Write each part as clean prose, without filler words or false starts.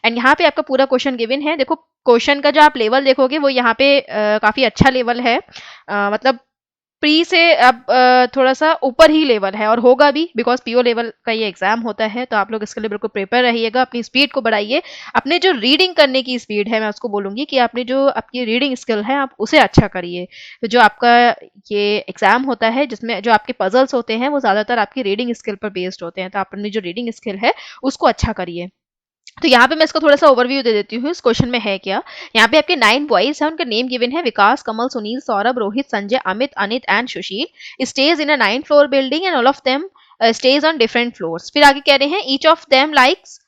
And यहाँ पे आपका पूरा क्वेश्चन गिवन है। देखो क्वेश्चन का जो आप लेवल देखोगे वो यहाँ पे काफी अच्छा लेवल है, मतलब प्री से अब थोड़ा सा ऊपर ही लेवल है, और होगा भी बिकॉज पीओ लेवल का ये एग्जाम होता है। तो आप लोग इसके लिए बिल्कुल प्रिपेयर रहिएगा, अपनी स्पीड को बढ़ाइए, अपने जो रीडिंग करने की स्पीड है मैं उसको बोलूंगी कि आपने जो आपकी रीडिंग स्किल है आप उसे अच्छा करिए। तो जो आपका ये एग्जाम होता है जिसमें जो आपके पजल्स होते हैं वो ज्यादातर आपकी रीडिंग स्किल पर बेस्ड होते हैं, तो आप अपनी जो रीडिंग स्किल है उसको अच्छा करिए। तो यहाँ पे मैं इसको थोड़ा सा ओवरव्यू दे देती हूँ इस क्वेश्चन में है क्या। यहाँ पे आपके 9 बॉयज हैं, उनका नेम गिवन है Vikas, Kamal, Sunil, Saurabh, Rohit, Sanjay, Amit, Anit and Sushil. Stays in a 9 floor building and all of them stays on different floors. फिर आगे कह रहे हैं ईच ऑफ देम लाइक्स,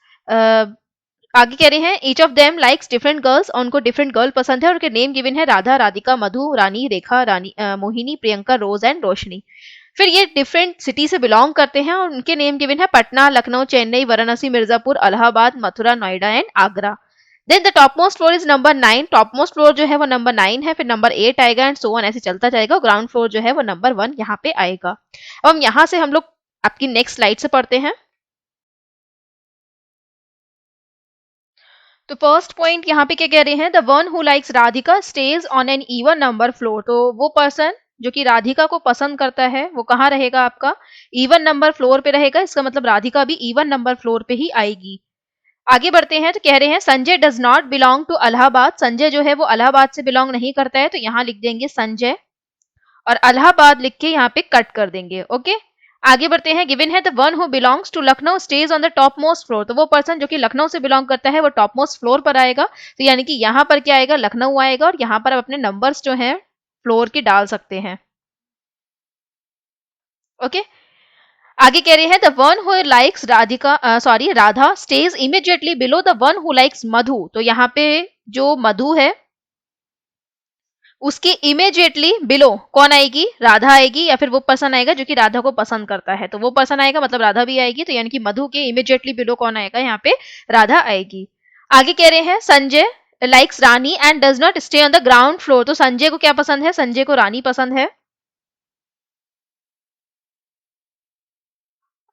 आगे कह रहे हैं each of them likes different girls, उनको डिफरेंट गर्ल पसंद है, और उनके नेम गिवन है राधा, राधिका, मधु, रानी, रेखा, रानी, मोहिनी, प्रियंका, रोज एंड रोशनी। फिर ये डिफरेंट सिटी से बिलोंग करते हैं और उनके नेम गिवन है Patna, Lucknow, Chennai, Varanasi, Mirzapur, Allahabad, Mathura, Noida and Agra. Then the top most floor is number 9, top most floor जो है वो नंबर 9 है, फिर नंबर 8 आएगा एंड सो ऑन, ऐसे चलता जाएगा। ग्राउंड फ्लोर जो है वो नंबर 1 यहाँ पे आएगा। अब हम यहाँ से हम लोग आपकी नेक्स्ट स्लाइड से पढ़ते हैं। तो फर्स्ट पॉइंट यहाँ पे क्या कह रहे हैं, the one who likes Radhika stage on an even number floor. तो वो पर्सन जो कि राधिका को पसंद करता है वो कहाँ रहेगा, आपका इवन नंबर फ्लोर पे रहेगा। इसका मतलब राधिका भी इवन नंबर फ्लोर पे ही आएगी। आगे बढ़ते हैं तो कह रहे हैं Sanjay does not belong to Allahabad. Sanjay जो है वो इलाहाबाद से बिलोंग नहीं करता है, तो यहाँ लिख देंगे संजय और इलाहाबाद लिख के यहाँ पे कट कर देंगे। ओके, आगे बढ़ते हैं। गिवन है the one who belongs to Lucknow stays on the top most floor. तो वो पर्सन जो कि लखनऊ से बिलोंग करता है वो टॉप मोस्ट फ्लोर पर आएगा। तो यानी कि यहाँ पर क्या आएगा, लखनऊ आएगा, और यहाँ पर आप अपने नंबर्स जो हैं फ्लोर के डाल सकते हैं। ओके, आगे कह रहे हैं the one who likes Radha stays immediately below the one who likes Madhu. तो यहाँ पे जो मधु है उसकी इमीडिएटली बिलो कौन आएगी, राधा आएगी, या फिर वो पर्सन आएगा जो कि राधा को पसंद करता है। तो वो पर्सन आएगा मतलब राधा भी आएगी, तो यानी कि मधु के इमीडिएटली बिलो कौन आएगा, यहाँ पे राधा आएगी। आगे कह रहे हैं Sanjay likes Rani and does not stay on the ground floor. तो संजय को क्या पसंद है, संजय को रानी पसंद है।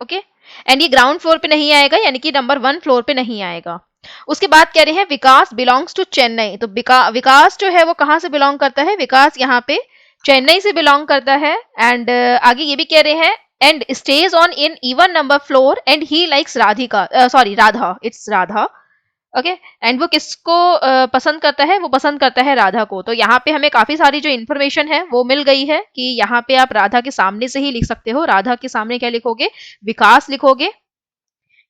ओके, एंड ये ग्राउंड फ्लोर पे नहीं आएगा, यानी कि नंबर 1 फ्लोर पे नहीं आएगा। उसके बाद कह रहे हैं विकास बिलोंग्स टू चेन्नई। तो विकास जो है वो कहाँ से बिलोंग करता है, विकास यहाँ पे चेन्नई से बिलोंग करता है। एंड आगे ये भी कह रहे हैं and stage on in even number floor and he likes Radha, it's Radha. Okay, and वो किसको पसंद करता है, वो पसंद करता है राधा को। तो यहाँ पे हमें काफी सारी जो इन्फॉर्मेशन है वो मिल गई है कि यहाँ पे आप राधा के सामने से ही लिख सकते हो। राधा के सामने क्या लिखोगे, विकास लिखोगे,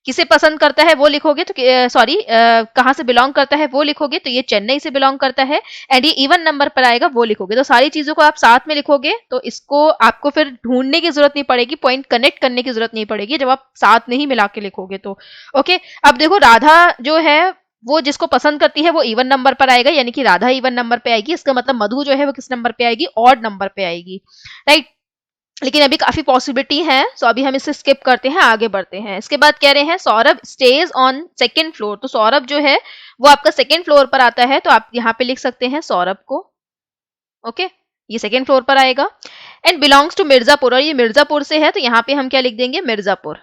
किसे पसंद करता है वो लिखोगे, तो कहाँ से बिलोंग करता है वो लिखोगे, तो ये चेन्नई से बिलोंग करता है, एंड ये इवन नंबर पर आएगा वो लिखोगे। तो सारी चीजों को आप साथ में लिखोगे, तो इसको आपको फिर ढूंढने की जरूरत नहीं पड़ेगी, पॉइंट कनेक्ट करने की जरूरत नहीं पड़ेगी जब आप साथ में ही मिला के लिखोगे तो। ओके, अब देखो राधा जो है वो जिसको पसंद करती है वो इवन नंबर पर आएगा, यानी कि राधा इवन नंबर पे आएगी। इसका मतलब मधु जो है वो किस नंबर पे आएगी, ऑड नंबर पे आएगी, राइट। लेकिन अभी काफी पॉसिबिलिटी है, सो अभी हम इसे स्किप करते हैं, आगे बढ़ते हैं। इसके बाद कह रहे हैं Saurabh stage on second floor. तो सौरभ जो है वो आपका सेकंड फ्लोर पर आता है, तो आप यहाँ पे लिख सकते हैं सौरभ को। ओके, ये सेकंड फ्लोर पर आएगा। एंड बिलोंग्स टू मिर्जापुर, और ये मिर्जापुर से है, तो यहाँ पे हम क्या लिख देंगे, मिर्जापुर,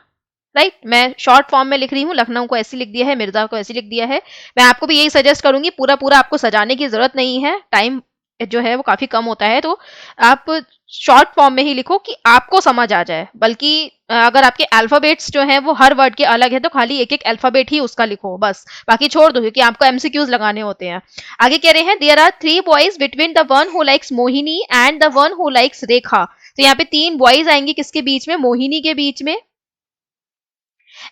राइट। मैं शॉर्ट फॉर्म में लिख रही हूँ, लखनऊ को ऐसे लिख दिया है, मिर्जा को ऐसे लिख दिया है। मैं आपको भी यही सजेस्ट करूंगी, पूरा पूरा आपको सजाने की जरूरत नहीं है, टाइम जो है वो काफी कम होता है, तो आप शॉर्ट फॉर्म में ही लिखो कि आपको समझ आ जाए। बल्कि अगर आपके अल्फाबेट्स जो हैं वो हर वर्ड के अलग है तो खाली एक एक अल्फाबेट ही उसका लिखो बस, बाकी छोड़ दो, क्योंकि आपको एमसीक्यूज लगाने होते हैं। आगे कह रहे हैं there are 3 boys between the one who likes Mohini and the one who likes Rekha. तो यहाँ पे 3 बॉयज आएंगे किसके बीच में, मोहिनी के बीच में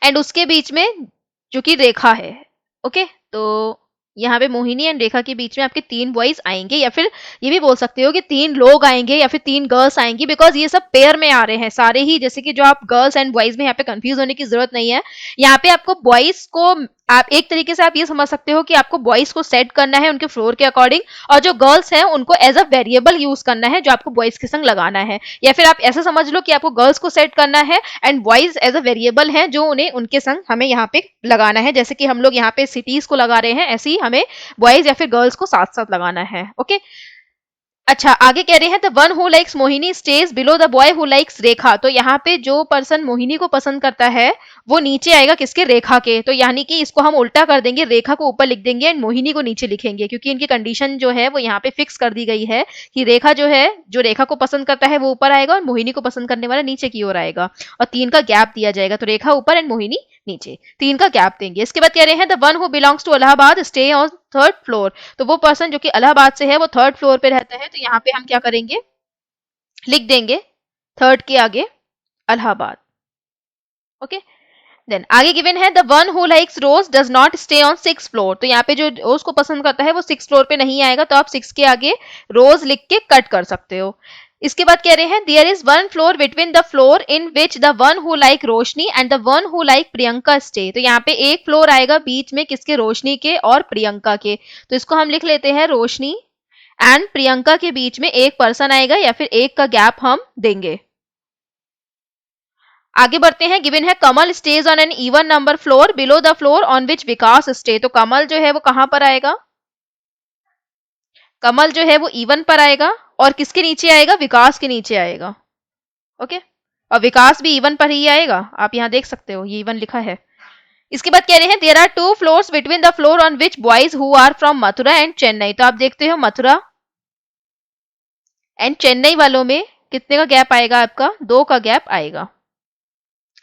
एंड उसके बीच में जो कि रेखा है। ओके, तो यहाँ पे मोहिनी एंड रेखा के बीच में आपके 3 बॉयज आएंगे, या फिर ये भी बोल सकते हो कि 3 लोग आएंगे या फिर 3 गर्ल्स आएंगी, बिकॉज ये सब पेयर में आ रहे हैं सारे ही। जैसे कि जो आप गर्ल्स एंड बॉयज में यहाँ पे कंफ्यूज होने की जरूरत नहीं है। यहाँ पे आपको बॉयज को आप एक तरीके से आप ये समझ सकते हो कि आपको बॉयज को सेट करना है उनके फ्लोर के अकॉर्डिंग, और जो गर्ल्स हैं उनको एज अ वेरिएबल यूज करना है जो आपको बॉयज के संग लगाना है। या फिर आप ऐसा समझ लो कि आपको गर्ल्स को सेट करना है and boys as a variable है जो उन्हें उनके संग हमें यहाँ पे लगाना है। जैसे कि हम लोग यहाँ पे सिटीज को लगा रहे हैं, ऐसे ही हमें बॉयज या फिर गर्ल्स को साथ साथ लगाना है। ओके, अच्छा, आगे कह रहे हैं the one who likes Mohini stays below the boy who likes Rekha. तो यहाँ पे जो पर्सन मोहिनी को पसंद करता है वो नीचे आएगा किसके, रेखा के। तो यानी कि इसको हम उल्टा कर देंगे, रेखा को ऊपर लिख देंगे एंड मोहिनी को नीचे लिखेंगे, क्योंकि इनकी कंडीशन जो है वो यहाँ पे फिक्स कर दी गई है कि रेखा जो है, जो रेखा को पसंद करता है वो ऊपर आएगा और मोहिनी को पसंद करने वाला नीचे की ओर आएगा, और 3 का गैप दिया जाएगा। तो रेखा ऊपर एंड मोहिनी नीचे, 3 का गैप देंगे। इसके बाद कह रहे हैं the one who belongs to Allahabad stay on 3rd floor. तो वो पर्सन जो कि इलाहाबाद से है वो 3rd फ्लोर पे रहता है। तो यहाँ पे हम क्या करेंगे, लिख देंगे 3rd के आगे इलाहाबाद। ओके, देन आगे गिवन है the one who likes rose does not stay on 6th floor. तो यहाँ पे जो रोज को पसंद करता है वो 6th फ्लोर पे नहीं आएगा, तो आप 6 के आगे रोज लिख के कट कर सकते हो। इसके बाद कह रहे हैं there is one floor between the floor in which the one who like Roshni and the one who like Priyanka stay. तो यहाँ पे एक फ्लोर आएगा बीच में किसके, रोशनी के और प्रियंका के। तो इसको हम लिख लेते हैं रोशनी एंड प्रियंका के बीच में एक पर्सन आएगा या फिर एक का गैप हम देंगे। आगे बढ़ते हैं, गिवन है Kamal stays on an even number floor below the floor on which Vikas stay. तो कमल जो है वो कहां पर आएगा, कमल जो है वो इवन पर आएगा और किसके नीचे आएगा, विकास के नीचे आएगा। ओके, और विकास भी इवन पर ही आएगा, आप यहां देख सकते हो ये इवन लिखा है। इसके बाद कह रहे हैं there are 2 floors between the floor on which boys who are from Mathura and Chennai. तो आप देखते हो मथुरा एंड चेन्नई वालों में कितने का गैप आएगा, आपका 2 का गैप आएगा।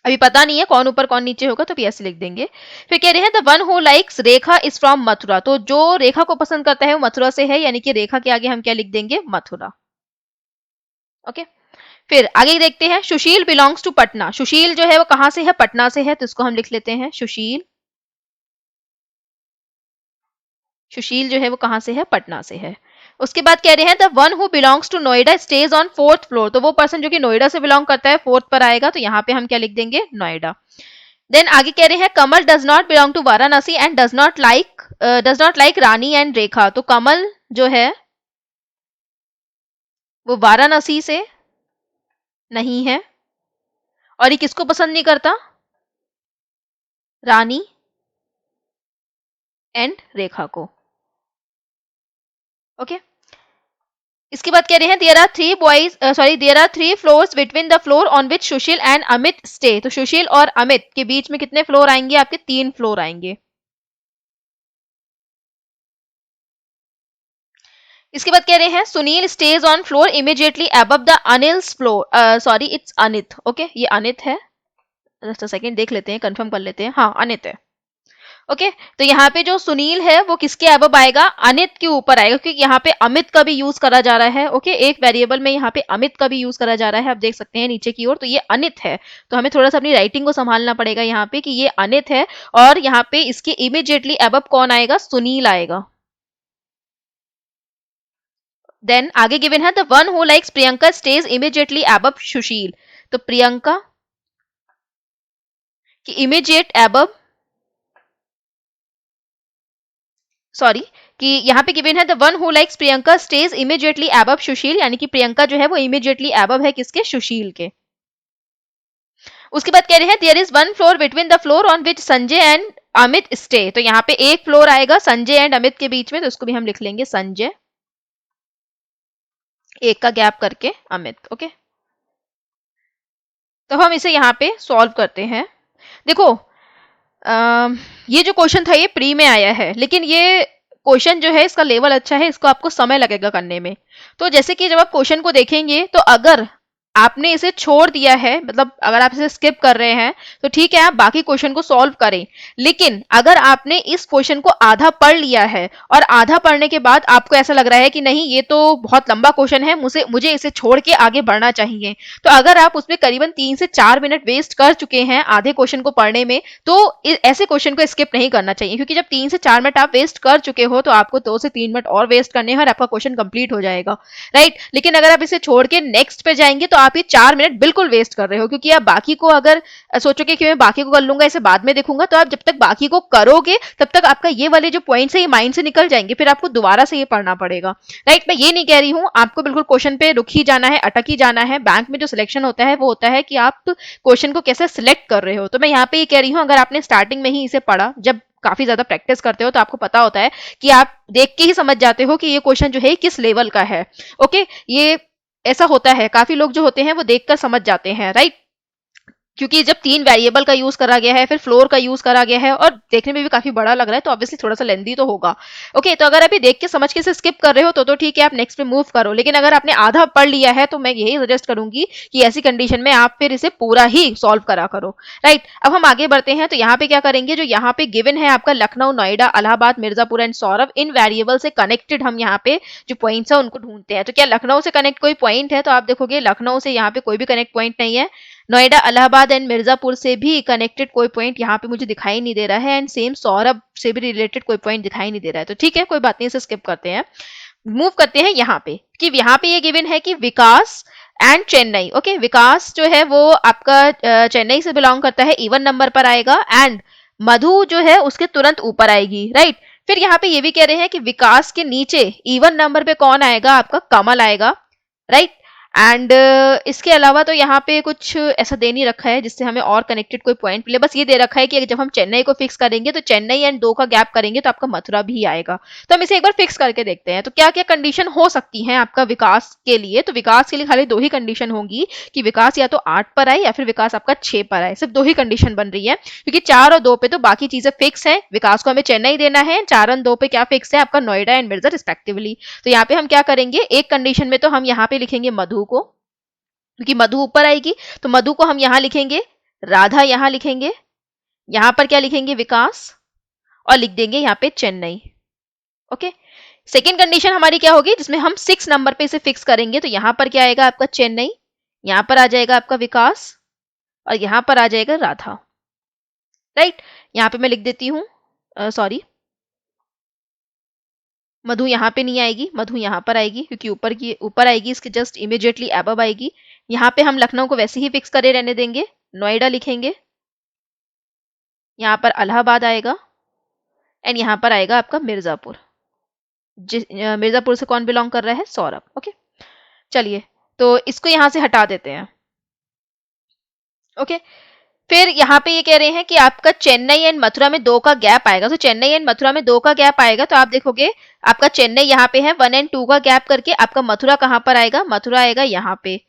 अभी पता नहीं है कौन ऊपर कौन नीचे होगा, तो भी ऐसे लिख देंगे। फिर कह रहे हैं the one who likes Rekha is from Mathura. तो जो रेखा को पसंद करता है वो मथुरा से है, यानी कि रेखा के आगे हम क्या लिख देंगे, मथुरा। ओके, फिर आगे देखते हैं सुशील बिलोंग्स टू पटना। सुशील जो है वो कहां से है, पटना से है, तो इसको हम लिख लेते हैं सुशील। सुशील जो है वो कहां से है, पटना से है। उसके बाद कह रहे हैं the one who belongs to Noida stays on 4th floor. तो वो पर्सन जो कि नोएडा से बिलोंग करता है 4th पर आएगा, तो यहाँ पे हम क्या लिख देंगे, नोएडा। देन आगे कह रहे हैं Kamal does not belong to Varanasi and does not like Rani and Rekha. तो कमल जो है वो वाराणसी से नहीं है और ये किसको पसंद नहीं करता, रानी एंड रेखा को। ओके, इसके बाद कह रहे हैं there are 3 floors between the floor on which Sushil and Amit stay. तो सुशील और अमित के बीच में कितने फ्लोर आएंगे, आपके 3 फ्लोर आएंगे। इसके बाद कह रहे हैं Sunil stage on floor immediately above the Anil's floor. Sorry it's Anit. Okay, ये अनित है, जस्ट अ सेकेंड देख लेते हैं, कंफर्म कर लेते हैं, हाँ अनित है। ओके, तो यहाँ पे जो सुनील है वो किसके अबव आएगा, अनित के ऊपर आएगा, क्योंकि यहाँ पे अमित का भी यूज करा जा रहा है। ओके, एक वेरिएबल में यहाँ पे अमित का भी यूज करा जा रहा है, आप देख सकते हैं नीचे की ओर। तो ये अनित है, तो हमें थोड़ा सा अपनी राइटिंग को संभालना पड़ेगा यहाँ पे कि ये अनित है, और यहाँ पे इसके इमीडिएटली अबव कौन आएगा, सुनील आएगा। देन आगे गिवन है the one who likes Priyanka stays immediately above Sushil. तो प्रियंका की इमीडिएट अबव, सॉरी कि यहाँ पे गिवन है the one who likes Priyanka stays immediately above Sushil, यानी कि प्रियंका जो है वो इमीडिएटली अबव है किसके, सुशील के। उसके बाद कह रहे हैं there is one floor between the floor on which Sanjay and Amit stay. तो यहाँ पे एक फ्लोर आएगा संजय एंड अमित के बीच में, तो उसको भी हम लिख लेंगे संजय, एक का गैप करके अमित। ओके, तो हम इसे यहाँ पे सॉल्व करते हैं। देखो ये जो क्वेश्चन था ये प्री में आया है, लेकिन ये क्वेश्चन जो है इसका लेवल अच्छा है, इसको आपको समय लगेगा करने में। तो जैसे कि जब आप क्वेश्चन को देखेंगे तो अगर आपने इसे छोड़ दिया है, मतलब अगर आप इसे स्किप कर रहे हैं तो ठीक है, आप बाकी क्वेश्चन को सॉल्व करें। लेकिन अगर आपने इस क्वेश्चन को आधा पढ़ लिया है और आधा पढ़ने के बाद आपको ऐसा लग रहा है कि नहीं ये तो बहुत लंबा क्वेश्चन है, मुझे इसे छोड़ के आगे बढ़ना चाहिए, तो अगर आप उसमें करीबन 3 से 4 मिनट वेस्ट कर चुके हैं आधे क्वेश्चन को पढ़ने में, तो ऐसे क्वेश्चन को स्किप नहीं करना चाहिए, क्योंकि जब 3 से 4 मिनट आप वेस्ट कर चुके हो तो आपको 2 से 3 मिनट और वेस्ट करने हैं और आपका क्वेश्चन कंप्लीट हो जाएगा, राइट। लेकिन अगर आप इसे छोड़ के नेक्स्ट पे जाएंगे तो आप ये 4 मिनट बिल्कुल वेस्ट कर रहे हो, क्योंकि आप बाकी को अगर सोचोगे कि मैं बाकी को कर लूंगा, इसे बाद में देखूंगा, तो आप जब तक बाकी को करोगे तब तक आपका ये वाले जो पॉइंट्स है ये माइंड से निकल जाएंगे, फिर आपको दोबारा से ये पढ़ना पड़ेगा, राइट। मैं ये नहीं कह रही हूं आपको बिल्कुल क्वेश्चन पे रुक ही जाना है, अटक ही जाना है। बैंक में जो सिलेक्शन होता है वो होता है कि आप क्वेश्चन को कैसे सिलेक्ट कर रहे हो। तो मैं यहाँ पे ये कह रही हूँ अगर आपने स्टार्टिंग में ही इसे पढ़ा, जब काफी ज्यादा प्रैक्टिस करते हो तो आपको पता होता है कि आप देख के ही समझ जाते हो कि ये क्वेश्चन जो है किस लेवल का है। ओके, ये ऐसा होता है, काफी लोग जो होते हैं वो देखकर समझ जाते हैं, राइट। क्योंकि जब 3 वेरिएबल का यूज करा गया है, फिर फ्लोर का यूज करा गया है और देखने में भी काफी बड़ा लग रहा है, तो ऑब्वियसली थोड़ा सा लेंदी तो होगा। ओके, तो अगर अभी देख के समझ के इसे स्किप कर रहे हो तो ठीक है, आप नेक्स्ट पे मूव करो। लेकिन अगर आपने आधा पढ़ लिया है तो मैं यही सजेस्ट करूंगी कि ऐसी कंडीशन में आप फिर इसे पूरा ही सॉल्व करा करो। राइट, अब हम आगे बढ़ते हैं। तो यहाँ पे क्या करेंगे, जो यहाँ पे गिवन है आपका Lucknow, Noida, Allahabad, Mirzapur and Saurabh, in variable से कनेक्टेड हम यहाँ पे जो पॉइंट्स है उनको ढूंढते हैं। तो क्या लखनऊ से कनेक्ट कोई पॉइंट है? तो आप देखोगे लखनऊ से यहाँ पे कोई भी कनेक्ट पॉइंट नहीं है। नोएडा, इलाहाबाद एंड मिर्जापुर से भी कनेक्टेड कोई पॉइंट यहाँ पे मुझे दिखाई नहीं दे रहा है, एंड सेम सौरभ से भी रिलेटेड कोई पॉइंट दिखाई नहीं दे रहा है। तो ठीक है, कोई बात नहीं, इसे स्किप करते हैं। मूव करते हैं यहाँ पे, कि यहाँ पे ये गिवन है कि विकास एंड चेन्नई। ओके, विकास जो है वो आपका चेन्नई से बिलोंग करता है, इवन नंबर पर आएगा, एंड मधु जो है उसके तुरंत ऊपर आएगी। राइट, फिर यहाँ पे ये भी कह रहे हैं कि विकास के नीचे इवन नंबर पे कौन आएगा, आपका कमल आएगा। राइट, एंड इसके अलावा तो यहाँ पे कुछ ऐसा दे नहीं रखा है जिससे हमें और कनेक्टेड कोई पॉइंट मिले। बस ये दे रखा है कि जब हम चेन्नई को फिक्स करेंगे तो चेन्नई एंड 2 का गैप करेंगे तो आपका मथुरा भी आएगा। तो हम इसे एक बार फिक्स करके देखते हैं। तो क्या क्या कंडीशन हो सकती है आपका विकास के लिए? तो विकास के लिए खाली 2 ही कंडीशन होंगी, कि विकास या तो 8 पर आए या फिर विकास आपका 6 पर आए। सिर्फ 2 ही कंडीशन बन रही है, क्योंकि 4 और 2 पे तो बाकी चीजें फिक्स है। विकास को हमें चेन्नई देना है, 4 और 2 पे क्या फिक्स है, आपका नोएडा एंड मिर्जा रिस्पेक्टिवली। तो यहाँ पे हम क्या करेंगे, एक कंडीशन में तो हम यहाँ पे लिखेंगे मधु को, क्योंकि मधु ऊपर आएगी, तो मधु को हम यहां लिखेंगे, राधा यहां लिखेंगे, यहां पर क्या लिखेंगे, विकास, और लिख देंगे यहाँ पे चेन्नई। ओके, सेकेंड कंडीशन हमारी क्या होगी, जिसमें हम 6 नंबर पे इसे फिक्स करेंगे। तो यहां पर क्या आएगा, आपका चेन्नई, यहां पर आ जाएगा आपका विकास, और यहां पर आ जाएगा राधा। राइट, यहां पे मैं लिख देती हूँ, सॉरी, मधु यहाँ पे नहीं आएगी, मधु यहाँ पर आएगी, क्योंकि ऊपर आएगी, इसके जस्ट इमीडिएटली अबव आएगी। यहाँ पे हम लखनऊ को वैसे ही फिक्स करे रहने देंगे, नोएडा लिखेंगे, यहाँ पर इलाहाबाद आएगा, एंड यहाँ पर आएगा आपका मिर्जापुर। मिर्जापुर से कौन बिलोंग कर रहा है, सौरभ। ओके, चलिए तो इसको यहाँ से हटा देते हैं। ओके, फिर यहाँ पे ये कह रहे हैं कि आपका चेन्नई एंड मथुरा में 2 का गैप आएगा। तो चेन्नई एंड मथुरा में 2 का गैप आएगा, तो आप देखोगे आपका चेन्नई यहाँ पे है, 1 एंड 2 का गैप करके आपका मथुरा कहाँ पर आएगा, मथुरा आएगा यहाँ पे।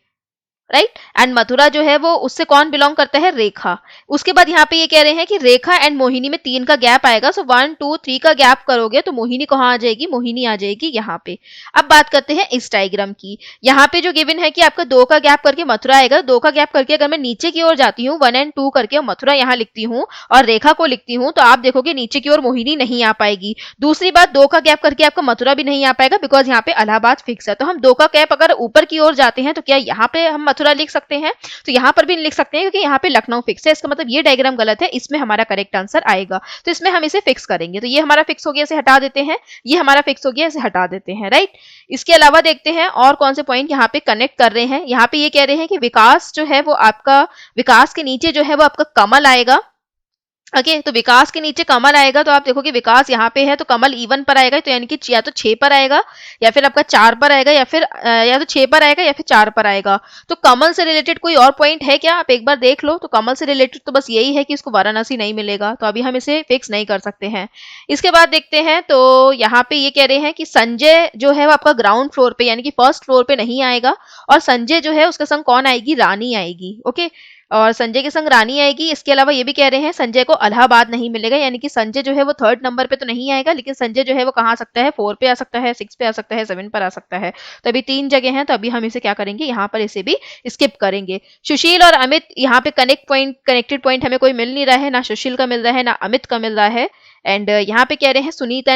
राइट, एंड मथुरा जो है वो उससे कौन बिलोंग करता है, रेखा। उसके बाद यहाँ पे ये कह रहे हैं कि रेखा एंड मोहिनी में 3 का गैप आएगा। सो 1 2 3 का गैप करोगे तो मोहिनी कहाँ आ जाएगी, मोहिनी आ जाएगी यहाँ पे। अब बात करते हैं इस डायग्राम की। यहाँ पे जो गिवन है कि आपका 2 का गैप करके मथुरा आएगा, 2 का गैप करके अगर मैं नीचे की ओर जाती हूँ, 1 एंड 2 करके मथुरा यहाँ लिखती हूँ और रेखा को लिखती हूँ, तो आप देखोगे नीचे की ओर मोहिनी नहीं आ पाएगी। दूसरी बात, 2 का गैप करके आपका मथुरा भी नहीं आ पाएगा, बिकॉज यहाँ पे इलाहाबाद फिक्स है। तो हम 2 का गैप अगर ऊपर की ओर जाते हैं तो क्या यहाँ पे हम मथुरा लिख सकते हैं, तो यहाँ पर भी लिख सकते हैं, क्योंकि यहाँ पे लखनऊ फिक्स है। इसका मतलब ये डायग्राम गलत है, इसमें हमारा करेक्ट आंसर आएगा। तो इसमें हम इसे फिक्स करेंगे। तो ये हमारा फिक्स हो गया, इसे हटा देते हैं। ये हमारा फिक्स हो गया, इसे हटा देते हैं। राइट, इसके अलावा देखते हैं और कौन से पॉइंट यहाँ पे कनेक्ट कर रहे हैं। यहाँ पे ये कह रहे हैं कि विकास जो है वो आपका, विकास के नीचे जो है वो आपका कमल आएगा। ओके, तो विकास के नीचे कमल आएगा, तो आप देखोगे विकास यहाँ पे है तो कमल इवन पर आएगा, तो यानी कि या तो 6 पर आएगा या फिर आपका 4 पर आएगा, या फिर या तो 6 पर आएगा या फिर 4 पर आएगा। तो कमल से रिलेटेड कोई और पॉइंट है क्या, आप एक बार देख लो। तो कमल से रिलेटेड तो बस यही है कि इसको वाराणसी नहीं मिलेगा, तो अभी हम इसे फिक्स नहीं कर सकते हैं। इसके बाद देखते हैं, तो यहाँ पे ये कह रहे हैं कि संजय जो है वो आपका ग्राउंड फ्लोर पे यानी कि फर्स्ट फ्लोर पे नहीं आएगा, और संजय जो है उसके संग कौन आएगी, रानी आएगी। ओके, और संजय के संग रानी आएगी। इसके अलावा ये भी कह रहे हैं संजय को इलाहाबाद नहीं मिलेगा, यानी कि संजय जो है वो 3rd नंबर पे तो नहीं आएगा, लेकिन संजय जो है वो कहाँ आ सकता है, 4 पे आ सकता है, 6 पे आ सकता है, 7 पर आ सकता है। तो अभी 3 जगह हैं, तो अभी हम इसे क्या करेंगे, यहाँ पर इसे भी स्किप करेंगे। सुशील और अमित, यहाँ पे कनेक्टेड पॉइंट हमें कोई मिल नहीं रहा है, ना सुशील का मिल रहा है ना अमित का मिल रहा है। एंड यहाँ पे कह रहे हैं सुनील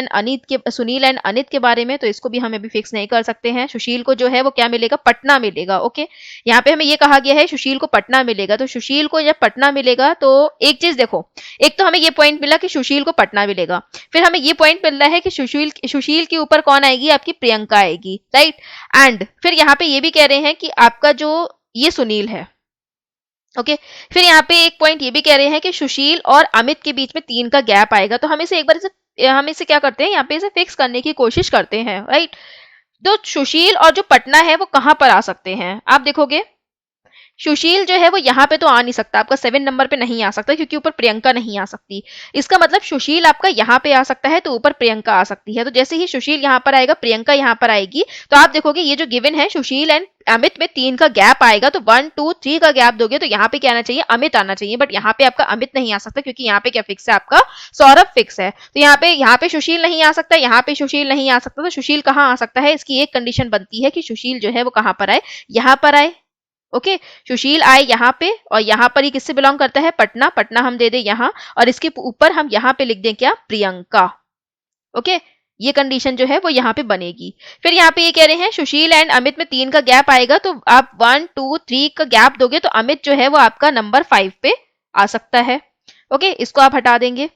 एंड अनित के बारे में, तो इसको भी हम अभी फिक्स नहीं कर सकते हैं। सुशील को जो है वो क्या मिलेगा, पटना मिलेगा। ओके, यहाँ पे हमें ये कहा गया है सुशील को पटना मिलेगा, तो सुशील को जब पटना मिलेगा तो एक चीज देखो, एक तो हमें ये पॉइंट मिला कि सुशील को पटना मिलेगा, फिर हमें ये पॉइंट मिल रहा है कि सुशील के ऊपर कौन आएगी, आपकी प्रियंका आएगी। राइट, एंड फिर यहाँ पे ये भी कह रहे हैं कि आपका जो ये सुनील है। ओके, फिर यहाँ पे एक पॉइंट ये भी कह रहे हैं कि सुशील और अमित के बीच में 3 का गैप आएगा, तो हम इसे एक बार हम इसे क्या करते हैं, यहाँ पे इसे फिक्स करने की कोशिश करते हैं। राइट, तो सुशील और जो पटना है वो कहाँ पर आ सकते हैं, आप देखोगे सुशील जो है वो यहाँ पे तो आ नहीं सकता, आपका 7 नंबर पे नहीं आ सकता क्योंकि ऊपर प्रियंका नहीं आ सकती। इसका मतलब सुशील आपका यहाँ पे आ सकता है तो ऊपर प्रियंका आ सकती है। तो जैसे ही सुशील यहाँ पर आएगा, प्रियंका यहाँ पर आएगी, तो आप देखोगे ये जो गिवन है सुशील एंड अमित में 3 का गैप आएगा, तो 1 2 3 का गैप दोगे तो यहाँ पे क्या आना चाहिए, अमित आना चाहिए। बट यहाँ पे आपका अमित नहीं आ सकता क्योंकि यहाँ पे क्या फिक्स है, आपका सौरभ फिक्स है। तो यहाँ पे सुशील नहीं आ सकता, यहाँ पे सुशील नहीं आ सकता, तो सुशील कहाँ आ सकता है, इसकी एक कंडीशन बनती है कि सुशील जो है वो कहाँ पर आए, यहाँ पर आए। ओके, सुशील आए यहाँ पे, और यहाँ पर ही किससे बिलोंग करता है, पटना, पटना हम दे दे यहाँ, और इसके ऊपर हम यहाँ पे लिख दें क्या, प्रियंका। ओके, ये कंडीशन जो है वो यहाँ पे बनेगी। फिर यहाँ पे ये कह रहे हैं सुशील एंड अमित में 3 का गैप आएगा, तो आप 1 2 3 का गैप दोगे तो अमित जो है वो आपका नंबर 5 पे आ सकता है। ओके, इसको आप हटा देंगे।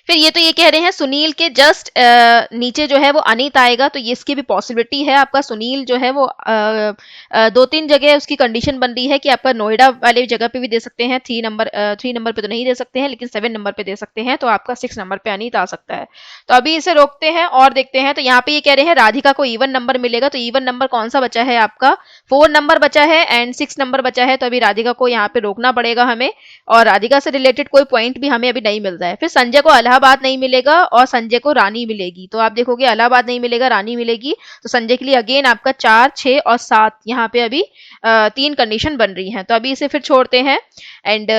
फिर ये तो ये कह रहे हैं सुनील के जस्ट नीचे जो है वो अनित आएगा, तो ये इसकी भी पॉसिबिलिटी है। आपका सुनील जो है वो 2-3 जगह उसकी कंडीशन बन रही है कि आपका नोएडा वाले जगह पे भी दे सकते हैं, 3 नंबर पे तो नहीं दे सकते हैं, लेकिन 7 नंबर पे दे सकते हैं, तो आपका 6 नंबर पे अनित आ सकता है। तो अभी इसे रोकते हैं और देखते हैं। तो यहाँ पे ये कह रहे हैं राधिका को इवन नंबर मिलेगा, तो इवन नंबर कौन सा बचा है, आपका 4 नंबर बचा है एंड 6 नंबर बचा है, तो अभी राधिका को यहाँ पे रोकना पड़ेगा हमें, और राधिका से रिलेटेड कोई पॉइंट भी हमें अभी नहीं मिल रहा है। फिर संजय को इलाहाबाद नहीं मिलेगा और संजय को रानी मिलेगी, तो आप देखोगे इलाहाबाद नहीं मिलेगा, रानी मिलेगी, तो संजय के लिए अगेन आपका 4 6 और 7 यहाँ पे अभी 3 कंडीशन बन रही हैं। तो अभी इसे फिर छोड़ते हैं एंड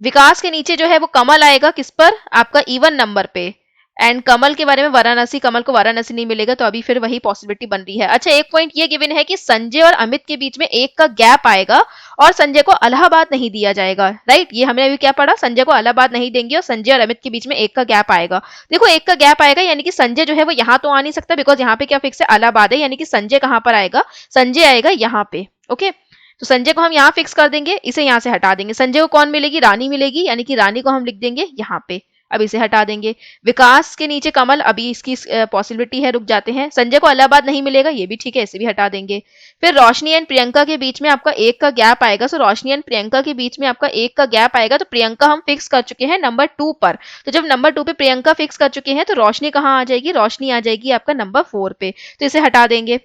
विकास के नीचे जो है वो कमल आएगा, किस पर, आपका इवन नंबर पे, एंड कमल के बारे में वाराणसी, कमल को वाराणसी नहीं मिलेगा, तो अभी फिर वही पॉसिबिलिटी बन रही है। अच्छा, एक पॉइंट ये गिवन है कि संजय और अमित के बीच में 1 का गैप आएगा और संजय को इलाहाबाद नहीं दिया जाएगा, राइट। ये हमने अभी क्या पढ़ा, संजय को इलाहाबाद नहीं देंगे और संजय और अमित के बीच में 1 का गैप आएगा। देखो 1 का गैप आएगा यानी कि संजय जो है वो यहाँ तो आ नहीं सकता, बिकॉज यहाँ पे क्या फिक्स है, इलाहाबाद है, यानी कि संजय कहाँ पर आएगा, संजय आएगा यहाँ पे। ओके, तो संजय को हम यहाँ फिक्स कर देंगे, इसे यहाँ से हटा देंगे। संजय को कौन मिलेगी, रानी मिलेगी, यानी कि रानी को हम लिख देंगे यहाँ पे, अब इसे हटा देंगे। विकास के नीचे कमल, अभी इसकी पॉसिबिलिटी है, रुक जाते हैं। संजय को इलाहाबाद नहीं मिलेगा, ये भी ठीक है, इसे भी हटा देंगे। फिर रोशनी एंड प्रियंका के बीच में आपका 1 का गैप आएगा, सो रोशनी एंड प्रियंका के बीच में आपका 1 का गैप आएगा, तो प्रियंका हम फिक्स कर चुके हैं नंबर 2 पर। तो जब नंबर 2 पे प्रियंका फिक्स कर चुके हैं तो रोशनी कहाँ आ जाएगी, रोशनी आ जाएगी आपका नंबर 4 पे, तो इसे हटा देंगे।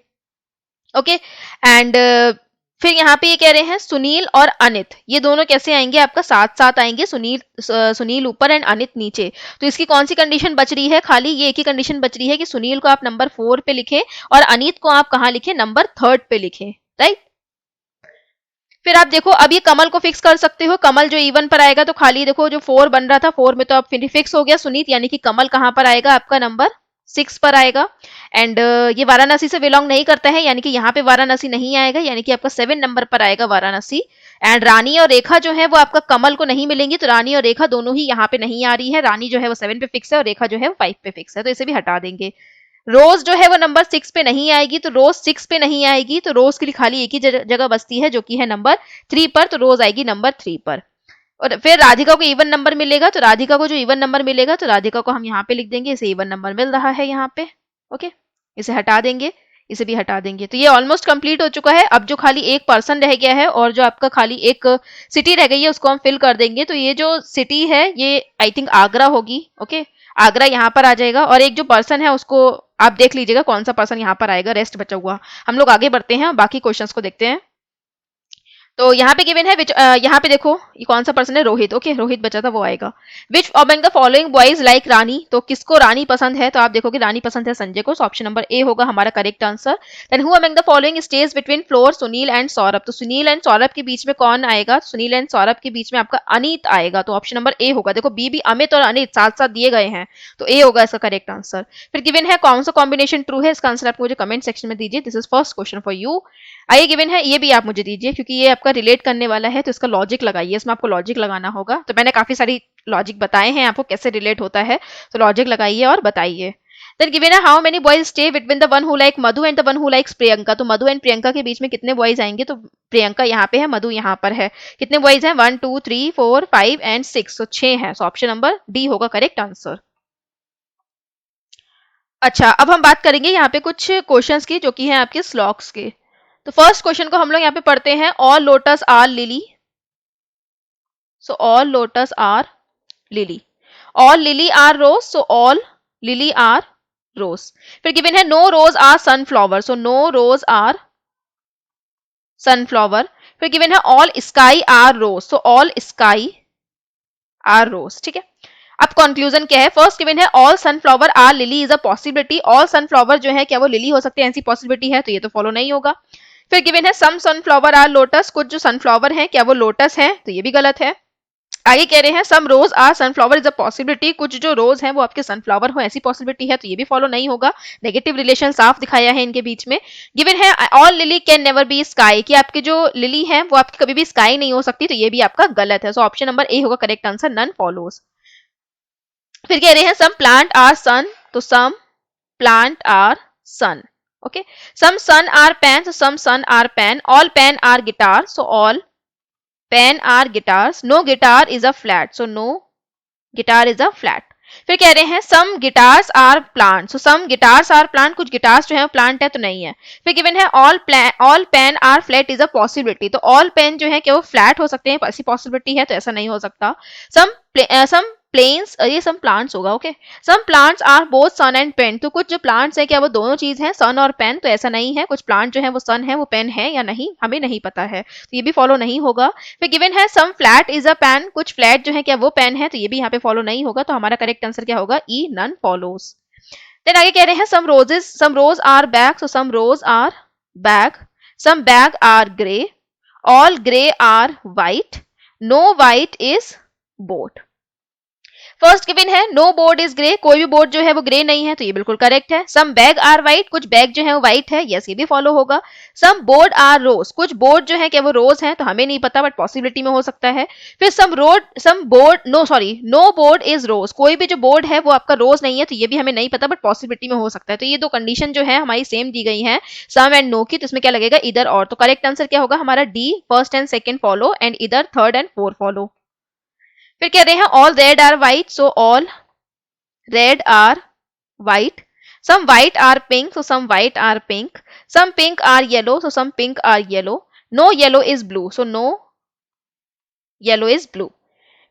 ओके, एंड फिर यहाँ पे ये कह रहे हैं सुनील और अनित, ये दोनों कैसे आएंगे, आपका साथ साथ आएंगे, सुनील ऊपर एंड अनित नीचे। तो इसकी कौन सी कंडीशन बच रही है, खाली ये एक ही कंडीशन बच रही है कि सुनील को आप नंबर 4 पे लिखें और अनित को आप कहाँ लिखें, नंबर 3 पे लिखें, राइट। फिर आप देखो अब ये कमल को फिक्स कर सकते हो, कमल जो इवन पर आएगा, तो खाली देखो जो 4 बन रहा था 4 में तो अब फिक्स हो गया सुनीत, यानी कि कमल कहाँ पर आएगा, आपका नंबर 6 पर आएगा। एंड ये वाराणसी से बिलोंग नहीं करता है, यानी कि यहाँ पे वाराणसी नहीं आएगा, यानी कि आपका 7 नंबर पर आएगा वाराणसी। एंड रानी और रेखा जो है वो आपका कमल को नहीं मिलेंगी, तो रानी और रेखा दोनों ही यहाँ पे नहीं आ रही है, रानी जो है वो 7 पे फिक्स है और रेखा जो है वो 5 पे फिक्स है, तो इसे भी हटा देंगे। रोज जो है वो नंबर 6 पे नहीं आएगी, तो रोज 6 पे नहीं आएगी, तो रोज के लिए खाली एक ही जगह बचती है जो कि है नंबर 3 पर, तो रोज आएगी नंबर 3 पर। और फिर राधिका को इवन नंबर मिलेगा, तो राधिका को जो इवन नंबर मिलेगा तो राधिका को हम यहाँ पे लिख देंगे, इसे इवन नंबर मिल रहा है यहाँ पे। ओके, इसे हटा देंगे, इसे भी हटा देंगे। तो ये ऑलमोस्ट कंप्लीट हो चुका है। अब जो खाली एक पर्सन रह गया है और जो आपका खाली एक सिटी रह गई है उसको हम फिल कर देंगे। तो ये जो सिटी है ये आई थिंक आगरा होगी। ओके, आगरा यहाँ पर आ जाएगा, और एक जो पर्सन है उसको आप देख लीजिएगा कौन सा पर्सन यहाँ पर आएगा, रेस्ट बचा हुआ। हम लोग आगे बढ़ते हैं, बाकी क्वेश्चंस को देखते हैं। तो यहाँ पे गिवन है यहाँ पे देखो ये कौन सा पर्सन है, रोहित। ओके, रोहित बचा था, वो आएगा। Which among the following boys like Rani, तो किसको रानी पसंद है, तो आप देखोगे रानी पसंद है संजय को, ऑप्शन नंबर ए होगा हमारा correct answer. Then who among the following stays between floor, Sunil and Saurabh, तो सुनील एंड सौरभ के बीच में कौन आएगा, सुनील एंड सौरभ के बीच में आपका अनित आएगा, तो ऑप्शन नंबर ए होगा। देखो बी भी अमित और अनित साथ साथ दिए गए हैं, तो ए होगा इसका करेक्ट आंसर। फिर गिवन है कौन सा कॉम्बिनेशन ट्रू है, इसका आंसर आप मुझे कमेंट सेक्शन में दीजिए। This is first question for you. आइए गिवन है ये भी आप मुझे दीजिए, क्योंकि ये आपका रिलेट करने वाला है, तो इसका लॉजिक लगाइए, इसमें आपको लॉजिक लगाना होगा। तो मैंने काफी सारी लॉजिक बताए हैं आपको कैसे रिलेट होता है, तो लॉजिक लगाइए और बताइए। देन गिवन है how many boys stay between the one who like Madhu and the one who likes Priyanka, तो मधु एंड प्रियंका के बीच में कितने बॉयज आएंगे, तो प्रियंका यहाँ पे है, मधु यहाँ पर है। कितने बॉयज हैं, 1 2 3 4 5 एंड 6, तो 6 है, सो ऑप्शन नंबर डी होगा करेक्ट आंसर। अच्छा, अब हम बात करेंगे यहाँ पे कुछ क्वेश्चंस की जो कि हैं आपके स्लॉक्स के। तो फर्स्ट क्वेश्चन को हम लोग यहाँ पे पढ़ते हैं, all lotus are lily, so all lotus are lily, all lily are rose, so all lily are rose. फिर गिवन है no rose are sunflower, so no rose are sunflower. फिर गिवन है all sky are rose, so all sky are rose, ठीक है। अब conclusion क्या है, first given है all sunflower are lily is a possibility, all sunflower जो है क्या वो लिली हो सकते हैं, ऐसी पॉसिबिलिटी है, तो ये तो फॉलो नहीं होगा। फिर गिवन है सम सनफ्लावर आर लोटस, कुछ जो सनफ्लावर है क्या वो लोटस है, तो ये भी गलत है। आगे कह रहे हैं some rose are sunflower is a possibility, कुछ जो रोज हैं वो आपके सनफ्लावर हो ऐसी पॉसिबिलिटी है, तो ये भी फॉलो नहीं होगा। नेगेटिव रिलेशन साफ दिखाया है इनके बीच में। गिवन है all lily can never be sky, कि आपकी जो लिली है वो आपकी कभी भी स्काई नहीं हो सकती, तो ये भी आपका गलत है। सो ऑप्शन नंबर ए होगा करेक्ट आंसर, नन फॉलोज। फिर कह रहे हैं सम प्लांट आर सन, तो some plant are sun, okay. Some sun are pen, so some sun are pen, all pen are guitar, so all pen are guitars, no guitar is a flat, so no guitar is a flat। फिर कह रहे हैं some guitars are plant, so some guitars are plant, कुछ guitars जो है plant है तो नहीं है। फिर गिवन है all pen are flat is a possibility, तो all pen जो है क्या वो फ्लैट हो सकते हैं, ऐसी पॉसिबिलिटी है, तो ऐसा नहीं हो सकता। some प्लेन्स, ये सम प्लांट्स होगा, ओके। Some plants are both sun and pen, तो कुछ जो प्लांट्स है क्या वो दोनों चीज है, सन और पेन, तो ऐसा नहीं है। कुछ प्लांट जो है वो सन है वो पेन है या नहीं हमें नहीं पता है, तो ये भी फॉलो नहीं होगा। फिर गिवन है सम फ्लैट इज अ पेन, कुछ फ्लैट जो है क्या वो पेन है, तो ये भी यहाँ पे फॉलो नहीं होगा, तो हमारा करेक्ट आंसर क्या होगा, ई, नन फॉलोज। देन आगे कह रहे हैं some rose are bag, so some rose are bag, some bag are grey, all grey are white, no white is boat. First given है नो बोर्ड इज ग्रे, कोई भी board जो है वो ग्रे नहीं है, तो ये बिल्कुल करेक्ट है। सम बैग आर व्हाइट, कुछ बैग जो है वो व्हाइट है, यस ये भी फॉलो होगा। सम बोर्ड आर रोज, कुछ बोर्ड जो है क्या वो रोज है, तो हमें नहीं पता बट पॉसिबिलिटी में हो सकता है। फिर नो बोर्ड इज रोज, कोई भी जो बोर्ड है वो आपका रोज नहीं है, तो ये भी हमें नहीं पता बट पॉसिबिलिटी में हो सकता है। तो ये दो कंडीशन जो है हमारी सेम दी गई है, सम एंड नो की, तो इसमें क्या लगेगा, इधर और। तो करेक्ट आंसर क्या होगा हमारा D, first and second follow and इधर थर्ड एंड फोर्थ फॉलो। फिर कह रहे हैं all red are white, so all red are white, some white are pink, so some white are pink, some pink are yellow, so some pink are yellow, no yellow is blue, so no yellow is blue।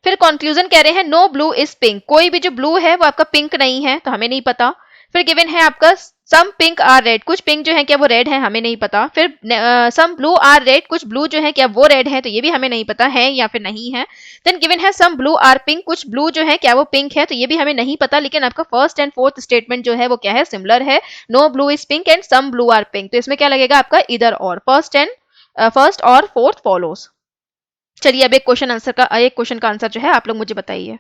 फिर conclusion कह रहे हैं no blue is pink, कोई भी जो blue है वो आपका पिंक नहीं है, तो हमें नहीं पता। फिर गिवन है आपका सम पिंक आर रेड, कुछ पिंक जो है क्या वो रेड है, हमें नहीं पता। फिर सम ब्लू आर रेड, कुछ ब्लू जो है क्या वो रेड है, तो ये भी हमें नहीं पता है या फिर नहीं है। देन गिवन है सम ब्लू आर पिंक, कुछ ब्लू जो है क्या वो पिंक है, तो ये भी हमें नहीं पता। लेकिन आपका फर्स्ट एंड फोर्थ स्टेटमेंट जो है वो क्या है, सिमिलर है, no blue is pink and some blue are pink, तो इसमें क्या लगेगा आपका इधर और, फर्स्ट और फोर्थ फॉलोज। चलिए अब एक क्वेश्चन का आंसर जो है आप लोग मुझे बताइए।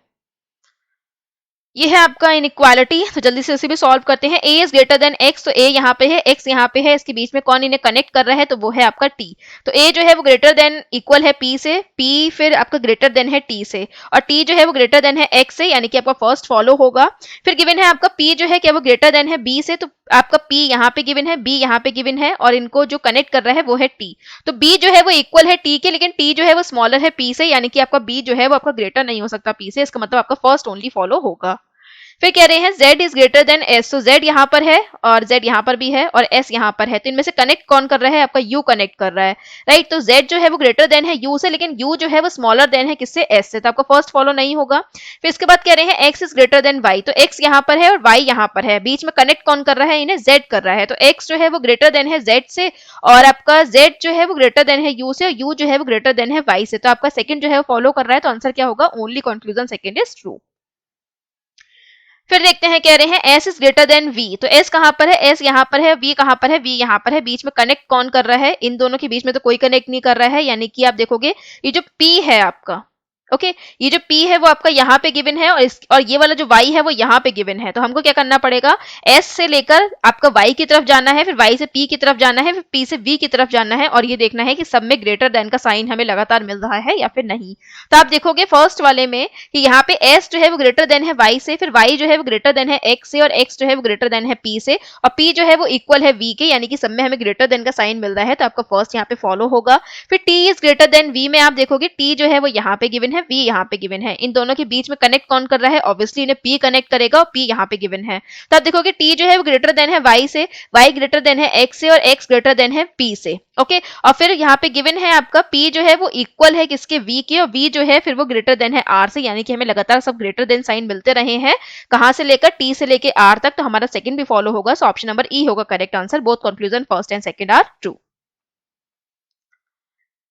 ये है आपका इनइक्वालिटी, तो जल्दी से उसे भी सॉल्व करते हैं। a is greater then x, तो a यहाँ पे है, x यहाँ पे है, इसके बीच में कौन इन्हें कनेक्ट कर रहा है, तो वो है आपका t। तो a जो है वो ग्रेटर देन इक्वल है p से, p फिर आपका ग्रेटर देन है t से, और t जो है वो ग्रेटर देन है x से, यानी कि आपका फर्स्ट फॉलो होगा। फिर गिवन है आपका p जो है क्या वो ग्रेटर देन है b से, तो आपका p यहाँ पे गिवन है, b यहाँ पे गिवन है, और इनको जो कनेक्ट कर रहा है वो है t। तो b जो है वो इक्वल है t के, लेकिन t जो है वो स्मॉलर है p से, यानी कि आपका b जो है वो आपका ग्रेटर नहीं हो सकता p से, इसका मतलब आपका फर्स्ट ओनली फॉलो होगा। फिर कह रहे हैं z is greater then s, तो z यहाँ पर है और z यहाँ पर भी है और s यहाँ पर है, तो इनमें से कनेक्ट कौन कर रहा है, आपका u कनेक्ट कर रहा है, राइट। तो z जो है वो ग्रेटर देन है u से, लेकिन u जो है वो स्मॉलर देन है किससे, s से, तो आपका फर्स्ट फॉलो नहीं होगा। फिर इसके बाद कह रहे हैं x is greater then y, तो x यहाँ पर है और y यहाँ पर है, बीच में कनेक्ट कौन कर रहा है, इन्हें z कर रहा है, तो x जो है वो ग्रेटर देन है z से, और आपका z जो है वो ग्रेटर देन है u से, और u जो है वो ग्रेटर देन है y से, तो आपका सेकंड जो है वो फॉलो कर रहा है, तो आंसर क्या होगा, only conclusion second is true. फिर देखते हैं, कह रहे हैं s is greater then v, तो s कहां पर है, s यहां पर है, v कहां पर है, v यहां पर है, बीच में कनेक्ट कौन कर रहा है, इन दोनों के बीच में तो कोई कनेक्ट नहीं कर रहा है, यानी कि आप देखोगे ये जो p है आपका, ओके ये जो p है वो आपका यहाँ पे गिवन है, और ये वाला जो y है वो यहाँ पे गिवन है, तो हमको क्या करना पड़ेगा, s से लेकर आपका y की तरफ जाना है, फिर y से p की तरफ जाना है, फिर p से v की तरफ जाना है, और ये देखना है कि सब में ग्रेटर देन का साइन हमें लगातार मिल रहा है या फिर नहीं। तो आप देखोगे फर्स्ट वाले में कि यहाँ पे s जो है वो ग्रेटर देन है y से, फिर y जो है वो ग्रेटर देन है x से, और x जो है वो ग्रेटर देन है p से, और p जो है वो इक्वल है v के, यानी कि सब में हमें ग्रेटर देन का साइन मिल रहा है, तो आपका फर्स्ट यहाँ पे फॉलो होगा। फिर t is greater then v में आप देखोगे t जो है वो यहाँ पे गिवन है, v यहाँ पे गिवन है, इन दोनों के बीच में कनेक्ट कौन कर रहा है, ऑब्वियसली इन्हें p कनेक्ट करेगा, और p यहाँ पे गिवन है, तो आप देखोगे t जो है वो ग्रेटर देन है y से, y ग्रेटर देन है x से, और x ग्रेटर देन है p से, ओके। और फिर यहाँ पे गिवन है आपका p जो है वो इक्वल है किसके, v के, और v जो है फिर वो ग्रेटर देन है r से, यानी कि हमें लगातार सब ग्रेटर देन साइन मिलते रहे हैं, कहां से लेकर t से लेकर r तक, तो हमारा सेकंड भी फॉलो होगा, सो ऑप्शन नंबर ई होगा correct answer, both conclusion first and second are true.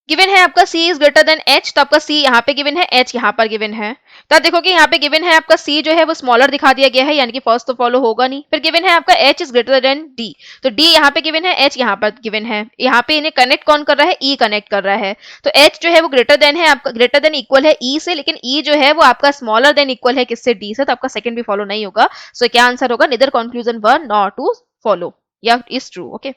Given है आपका c is greater than h, तो आपका c यहाँ पे गिवन है, h यहाँ पर गिवन है। तो आप देखोगे यहाँ पे गिवन है आपका c जो है वो स्मॉलर दिखा दिया गया है, यानी कि फर्स्ट तो फॉलो होगा नहीं। फिर गिवन है आपका h is greater then d, तो d यहाँ पे गिवन है, h यहाँ पर गिवन है। यहाँ पे इन्हें कनेक्ट कौन कर रहा है, e कनेक्ट कर रहा है। तो h जो है वो ग्रेटर देन है आपका, ग्रेटर देन इक्वल है e से, लेकिन e जो है वो आपका स्मॉलर देन इक्वल है किससे, d से, तो आपका सेकंड भी फॉलो नहीं होगा। सो क्या आंसर होगा, neither conclusion one nor two follow, या इज ट्रू। ओके,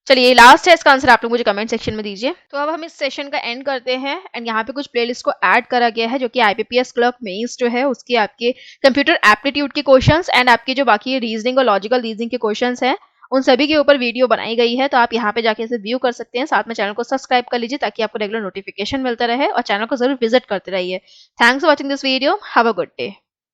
चलिए लास्ट है, इसका आंसर आप लोग मुझे कमेंट सेक्शन में दीजिए। तो अब हम इस सेशन का एंड करते हैं, एंड यहाँ पे कुछ प्लेलिस्ट को ऐड करा गया है जो कि आईपीपीएस क्लर्क मेंस जो है उसकी आपके कंप्यूटर एप्टीट्यूड के क्वेश्चंस एंड आपकी जो बाकी रीजनिंग और लॉजिकल रीजनिंग के क्वेश्चंस हैं उन सभी के ऊपर वीडियो बनाई गई है। तो आप यहाँ पे जाके इसे व्यू कर सकते हैं। साथ में चैनल को सब्सक्राइब कर लीजिए ताकि आपको रेगुलर नोटिफिकेशन मिलता रहे, और चैनल को जरूर विजिट करते रहिए। Thanks for watching this video, have a good day.